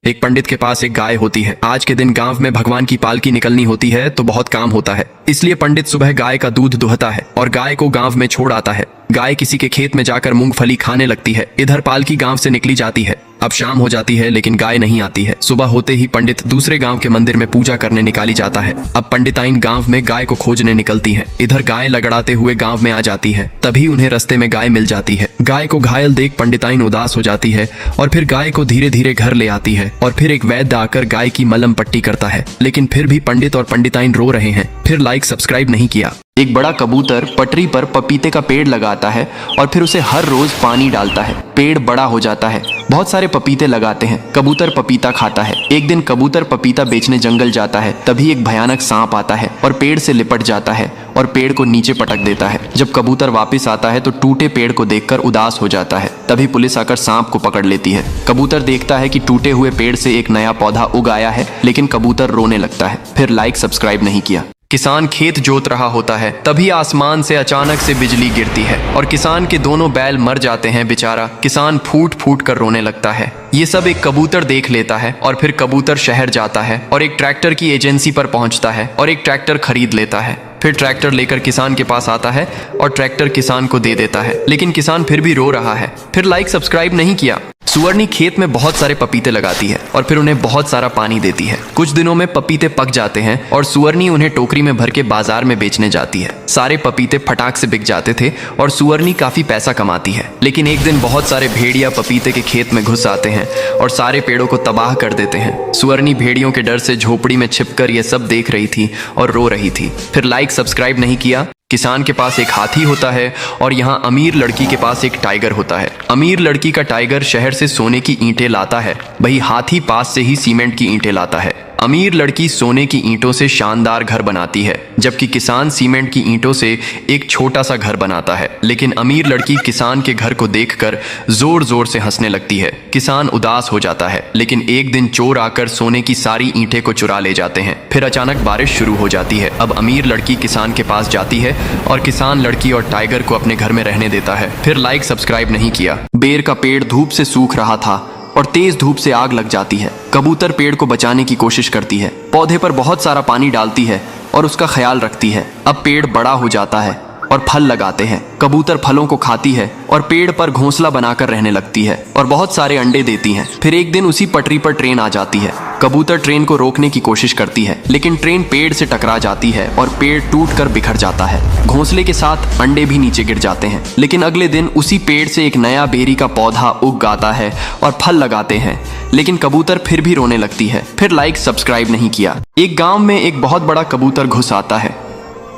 एक पंडित के पास एक गाय होती है। आज के दिन गांव में भगवान की पालकी निकलनी होती है तो बहुत काम होता है, इसलिए पंडित सुबह गाय का दूध दुहता है और गाय को गांव में छोड़ आता है। गाय किसी के खेत में जाकर मूंगफली खाने लगती है। इधर पालकी गांव से निकली जाती है। अब शाम हो जाती है लेकिन गाय नहीं आती है। सुबह होते ही पंडित दूसरे गांव के मंदिर में पूजा करने निकाली जाता है। अब पंडिताइन गांव में गाय को खोजने निकलती है। इधर गाय लगड़ाते हुए गांव में आ जाती है। तभी उन्हें रास्ते में गाय मिल जाती है। गाय को घायल देख पंडिताइन उदास हो जाती है और फिर गाय को धीरे धीरे घर ले आती है और फिर एक वैद्य आकर गाय की मलहम पट्टी करता है, लेकिन फिर भी पंडित और पंडिताइन रो रहे हैं। फिर लाइक सब्सक्राइब नहीं किया। एक बड़ा कबूतर पटरी पर पपीते का पेड़ लगाता है और फिर उसे हर रोज पानी डालता है। पेड़ बड़ा हो जाता है। बहुत सारे पपीते लगाते हैं। कबूतर पपीता खाता है। एक दिन कबूतर पपीता बेचने जंगल जाता है। तभी एक भयानक सांप आता है और पेड़ से लिपट जाता है और पेड़ को नीचे पटक देता है। जब कबूतर वापस आता है तो टूटे पेड़ को देखकर उदास हो जाता है। तभी पुलिस आकर सांप को पकड़ लेती है। कबूतर देखता है कि टूटे हुए पेड़ से एक नया पौधा उग आया है, लेकिन कबूतर रोने लगता है। फिर लाइक सब्सक्राइब नहीं किया। किसान खेत जोत रहा होता है। तभी आसमान से अचानक से बिजली गिरती है और किसान के दोनों बैल मर जाते हैं। बेचारा किसान फूट फूट कर रोने लगता है। ये सब एक कबूतर देख लेता है और फिर कबूतर शहर जाता है और एक ट्रैक्टर की एजेंसी पर पहुंचता है और एक ट्रैक्टर खरीद लेता है। फिर ट्रैक्टर लेकर किसान के पास आता है और ट्रैक्टर किसान को दे देता है, लेकिन किसान फिर भी रो रहा है। फिर लाइक सब्सक्राइब नहीं किया। सुवर्णी खेत में बहुत सारे पपीते लगाती है और फिर उन्हें बहुत सारा पानी देती है। कुछ दिनों में पपीते पक जाते हैं और सुवर्णी उन्हें टोकरी में भर के बाजार में बेचने जाती है। सारे पपीते फटाक से बिक जाते थे और सुवर्णी काफी पैसा कमाती है। लेकिन एक दिन बहुत सारे भेड़िया पपीते के खेत में घुस आते हैं और सारे पेड़ों को तबाह कर देते हैं। सुवर्णी भेड़ियों के डर से झोपड़ी में छिपकर ये सब देख रही थी और रो रही थी। फिर लाइक सब्सक्राइब नहीं किया। किसान के पास एक हाथी होता है और यहाँ अमीर लड़की के पास एक टाइगर होता है। अमीर लड़की का टाइगर शहर से सोने की ईंटें लाता है, वही हाथी पास से ही सीमेंट की ईंटें लाता है। अमीर लड़की सोने की ईंटों से शानदार घर बनाती है, जबकि किसान सीमेंट की ईंटों से एक छोटा सा घर बनाता है। लेकिन अमीर लड़की किसान के घर को देखकर जोर जोर से हंसने लगती है। किसान उदास हो जाता है, लेकिन एक दिन चोर आकर सोने की सारी ईंटें को चुरा ले जाते हैं। फिर अचानक बारिश शुरू हो जाती है। अब अमीर लड़की किसान के पास जाती है और किसान लड़की और टाइगर को अपने घर में रहने देता है। फिर लाइक सब्सक्राइब नहीं किया। बेर का पेड़ धूप से सूख रहा था और तेज धूप से आग लग जाती है। कबूतर पेड़ को बचाने की कोशिश करती है। पौधे पर बहुत सारा पानी डालती है और उसका ख्याल रखती है। अब पेड़ बड़ा हो जाता है और फल लगाते हैं। कबूतर फलों को खाती है और पेड़ पर घोंसला बनाकर रहने लगती है और बहुत सारे अंडे देती है। फिर एक दिन उसी पटरी पर ट्रेन आ जाती है। कबूतर ट्रेन को रोकने की कोशिश करती है, लेकिन ट्रेन पेड़ से टकरा जाती है और पेड़ टूटकर बिखर जाता है। घोंसले के साथ अंडे भी नीचे गिर जाते हैं। लेकिन अगले दिन उसी पेड़ से एक नया बेरी का पौधा उग आता है और फल लगाते हैं, लेकिन कबूतर फिर भी रोने लगती है। फिर लाइक सब्सक्राइब नहीं किया। एक गांव में एक बहुत बड़ा कबूतर घुस आता है।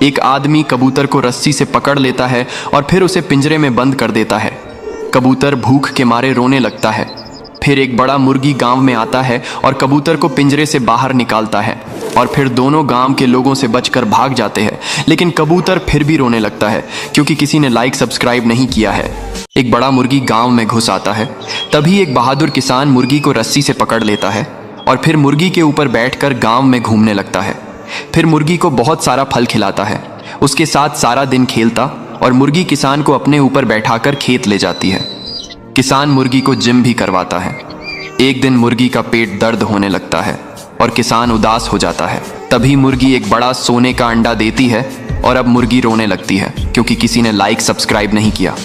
एक आदमी कबूतर को रस्सी से पकड़ लेता है और फिर उसे पिंजरे में बंद कर देता है। कबूतर भूख के मारे रोने लगता है। फिर एक बड़ा मुर्गी गांव में आता है और कबूतर को पिंजरे से बाहर निकालता है और फिर दोनों गांव के लोगों से बचकर भाग जाते हैं। लेकिन कबूतर फिर भी रोने लगता है क्योंकि किसी ने लाइक सब्सक्राइब नहीं किया है। एक बड़ा मुर्गी गांव में घुस आता है। तभी एक बहादुर किसान मुर्गी को रस्सी से पकड़ लेता है और फिर मुर्गी के ऊपर बैठकर गांव में घूमने लगता है। फिर मुर्गी को बहुत सारा फल खिलाता है, उसके साथ सारा दिन खेलता और मुर्गी किसान को अपने ऊपर बैठाकर खेत ले जाती है। किसान मुर्गी को जिम भी करवाता है। एक दिन मुर्गी का पेट दर्द होने लगता है और किसान उदास हो जाता है। तभी मुर्गी एक बड़ा सोने का अंडा देती है और अब मुर्गी रोने लगती है क्योंकि किसी ने लाइक सब्सक्राइब नहीं किया।